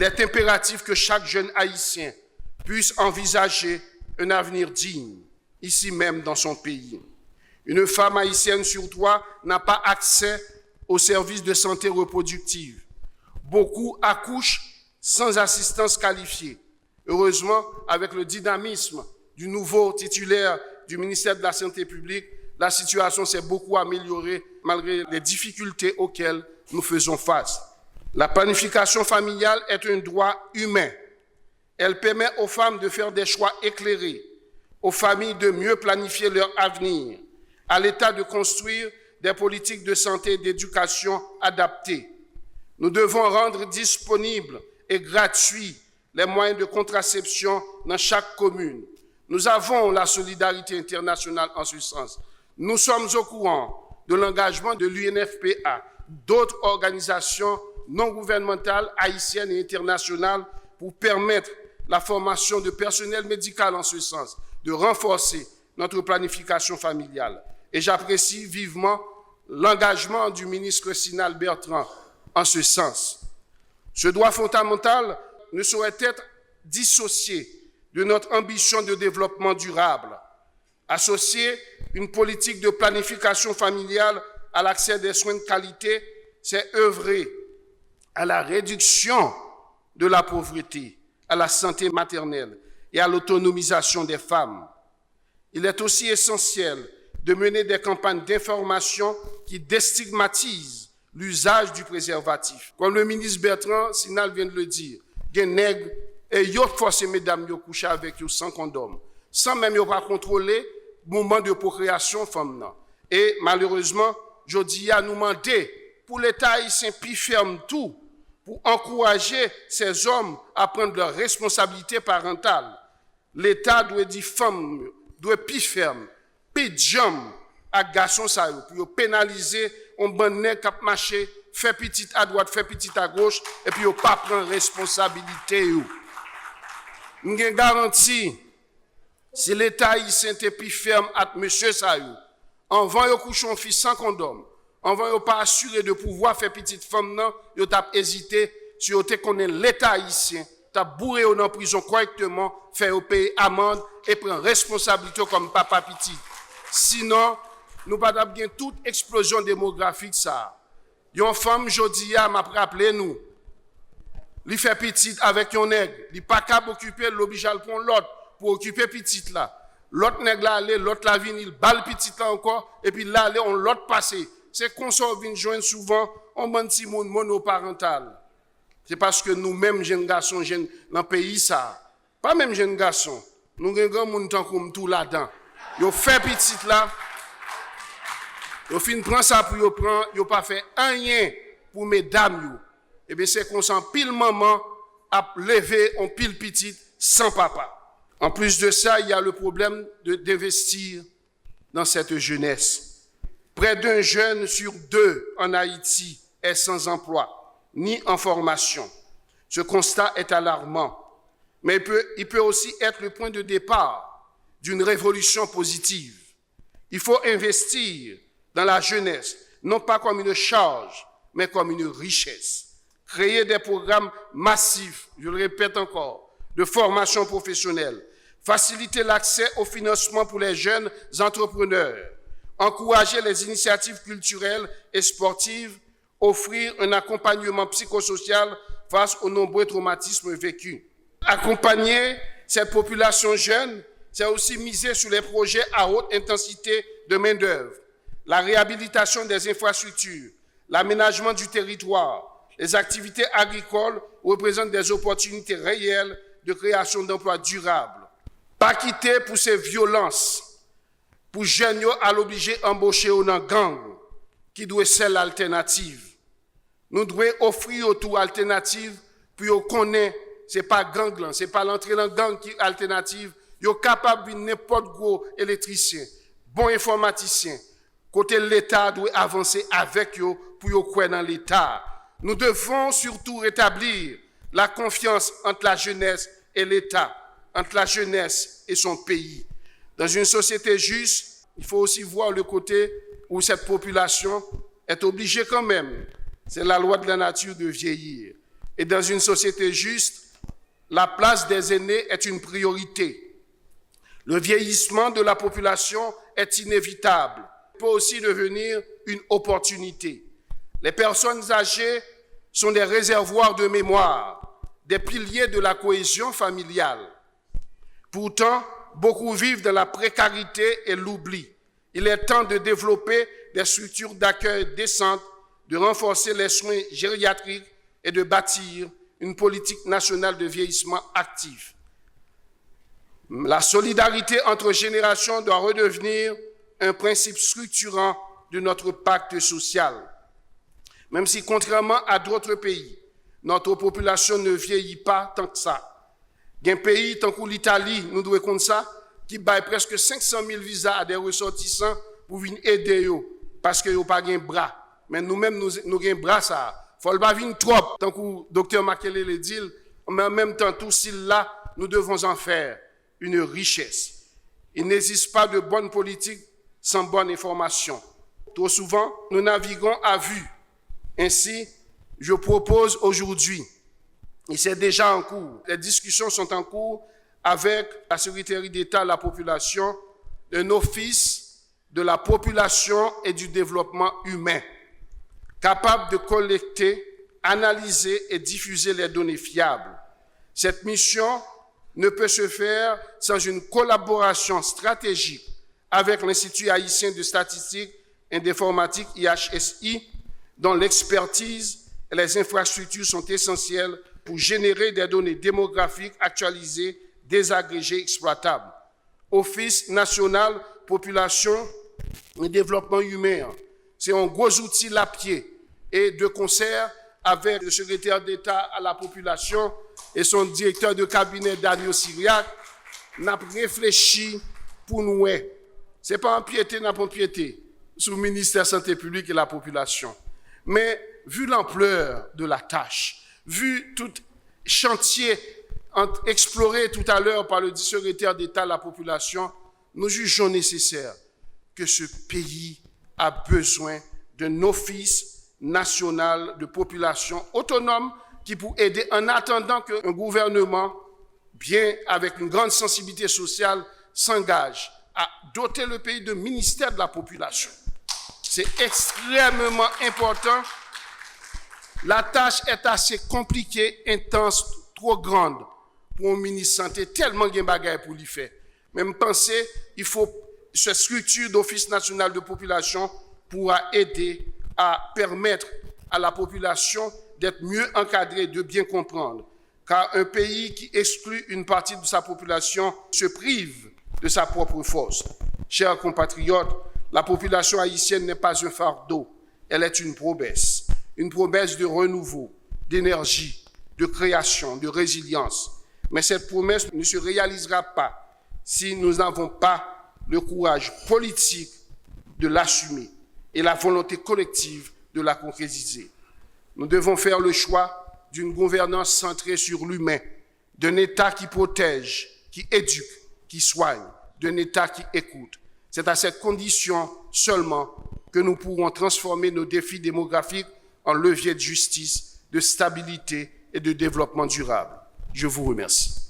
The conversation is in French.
est impératif que chaque jeune Haïtien puisse envisager un avenir digne, ici même dans son pays. Une femme haïtienne sur 3 n'a pas accès aux services de santé reproductive. Beaucoup accouchent sans assistance qualifiée. Heureusement, avec le dynamisme du nouveau titulaire du ministère de la Santé publique, la situation s'est beaucoup améliorée malgré les difficultés auxquelles nous faisons face. La planification familiale est un droit humain. Elle permet aux femmes de faire des choix éclairés, aux familles de mieux planifier leur avenir, à l'État de construire des politiques de santé et d'éducation adaptées. Nous devons rendre disponibles et gratuits les moyens de contraception dans chaque commune. Nous avons la solidarité internationale en ce sens. Nous sommes au courant de l'engagement de l'UNFPA, d'autres organisations non gouvernementales haïtiennes et internationales pour permettre la formation de personnel médical en ce sens, de renforcer notre planification familiale. Et j'apprécie vivement l'engagement du ministre Sinal Bertrand en ce sens. Ce droit fondamental ne saurait être dissocié de notre ambition de développement durable. Associer une politique de planification familiale à l'accès des soins de qualité, c'est œuvrer à la réduction de la pauvreté, à la santé maternelle et à l'autonomisation des femmes. Il est aussi essentiel de mener des campagnes d'information qui déstigmatisent l'usage du préservatif. Comme le ministre Bertrand Sinal vient de le dire, il y a des nègres et ils forcent mesdames à coucher avec eux sans condom, sans même pas contrôler le moment de procréation femme. Et malheureusement, je dis à nous demander pour l'État haïtien plus ferme tout, pour encourager ces hommes à prendre leurs responsabilités parentales. L'État doit dire femme, doit plus ferme, plus jam à garçon ça pour pénaliser un bon nèg qui marché, fait petite à droite, fait petite à gauche et puis pas prendre responsabilité yo. Nous garantie si l'État haïtien était plus ferme à monsieur ça yo, en vend yo coucher un fils sans condom. On va pas assurer de pouvoir faire petite femme non, yo t'a hésité si yo te connaît l'État haïtien, t'a bourré dans la prison correctement, faire payer amende et prendre responsabilité comme papa petit. Sinon, nous pas bien toute explosion démographique ça. Yon femme jodi a m'a rappelé nous. Li fait petite avec yon nègre, li pas capable occuper l'oblige à prendre l'autre pour occuper petite là. L'autre nègre là aller, l'autre la vinn, il balle petite là encore et puis là aller on l'autre passer. C'est qu'on s'en vient joindre souvent on bon petit monde monoparental. C'est parce que nous-mêmes jeunes garçons jeunes dans le pays ça. Pas même jeunes garçons. Nous grand monde tant comme tout là-dedans. Yo fait petite là. Yo fin prend ça pour yo prend, yo pas fait rien pour mesdames yo. Et bien c'est qu'on sent pile maman a lever on pile petite sans papa. En plus de ça, il y a le problème d'investir dans cette jeunesse. Près d'un jeune sur 2 en Haïti est sans emploi, ni en formation. Ce constat est alarmant, mais il peut aussi être le point de départ d'une révolution positive. Il faut investir dans la jeunesse, non pas comme une charge, mais comme une richesse. Créer des programmes massifs, je le répète encore, de formation professionnelle, faciliter l'accès au financement pour les jeunes entrepreneurs, encourager les initiatives culturelles et sportives, offrir un accompagnement psychosocial face aux nombreux traumatismes vécus. Accompagner cette population jeune, c'est aussi miser sur les projets à haute intensité de main-d'œuvre, la réhabilitation des infrastructures, l'aménagement du territoire. Les activités agricoles représentent des opportunités réelles de création d'emplois durables. Pas quitter pour ces violences, pour jeunes à l'obliger embaucher dans gang, qui doit être l'alternative. Nous devons offrir autour alternative pour qu'on connaître, ce n'est pas gang là, ce n'est pas l'entrée dans gang qui est alternative. Vous êtes capable de n'importe gros électricien, bon informaticien. Côté l'État doit avancer avec eux pour croire dans l'État. Nous devons surtout rétablir la confiance entre la jeunesse et l'État, entre la jeunesse et son pays. Dans une société juste, il faut aussi voir le côté où cette population est obligée quand même, c'est la loi de la nature de vieillir. Et dans une société juste, la place des aînés est une priorité. Le vieillissement de la population est inévitable. Il peut aussi devenir une opportunité. Les personnes âgées sont des réservoirs de mémoire, des piliers de la cohésion familiale. Pourtant, beaucoup vivent dans la précarité et l'oubli. Il est temps de développer des structures d'accueil décentes, de renforcer les soins gériatriques et de bâtir une politique nationale de vieillissement active. La solidarité entre générations doit redevenir un principe structurant de notre pacte social. Même si, contrairement à d'autres pays, notre population ne vieillit pas tant que ça. Il y a un pays, tant que l'Italie, nous devons compter ça, qui baille presque 500 000 visas à des ressortissants pour venir aider eux, parce qu'ils n'ont pas de bras. Mais nous-mêmes, nous avons un bras, ça. Il ne faut pas venir trop, tant que le docteur Makele le dit, mais en même temps, tout cela, nous devons en faire une richesse. Il n'existe pas de bonne politique sans bonne information. Trop souvent, nous naviguons à vue. Ainsi, je propose aujourd'hui, et c'est déjà en cours, les discussions sont en cours avec la Secrétaire d'État à la population, un office de la population et du développement humain, capable de collecter, analyser et diffuser les données fiables. Cette mission ne peut se faire sans une collaboration stratégique avec l'Institut haïtien de statistique et d'informatique IHSI, dont l'expertise et les infrastructures sont essentielles pour générer des données démographiques actualisées, désagrégées, exploitables. Office national, population et développement humain, c'est un gros outil à pied et de concert avec le secrétaire d'État à la population et son directeur de cabinet Daniel Syriac, n'a réfléchi pour nous. Ce n'est pas empiéter, n'a pas empiété sur le ministère de la Santé publique et la population. Mais vu l'ampleur de la tâche, vu tout chantier exploré tout à l'heure par le secrétaire d'État à la population, nous jugeons nécessaire que ce pays a besoin d'un office national de population autonome qui pour aider en attendant qu'un gouvernement, bien avec une grande sensibilité sociale, s'engage à doter le pays de ministère de la population. C'est extrêmement important. La tâche est assez compliquée, intense, trop grande pour un ministre de Santé, tellement il y a des bagages pour lui faire. Même penser, il faut cette structure d'Office national de population pourra aider à permettre à la population d'être mieux encadrée, de bien comprendre. Car un pays qui exclut une partie de sa population se prive de sa propre force. Chers compatriotes, la population haïtienne n'est pas un fardeau, elle est une promesse de renouveau, d'énergie, de création, de résilience. Mais cette promesse ne se réalisera pas si nous n'avons pas le courage politique de l'assumer et la volonté collective de la concrétiser. Nous devons faire le choix d'une gouvernance centrée sur l'humain, d'un État qui protège, qui éduque, qui soigne, d'un État qui écoute. C'est à cette condition seulement que nous pourrons transformer nos défis démographiques en levier de justice, de stabilité et de développement durable. Je vous remercie.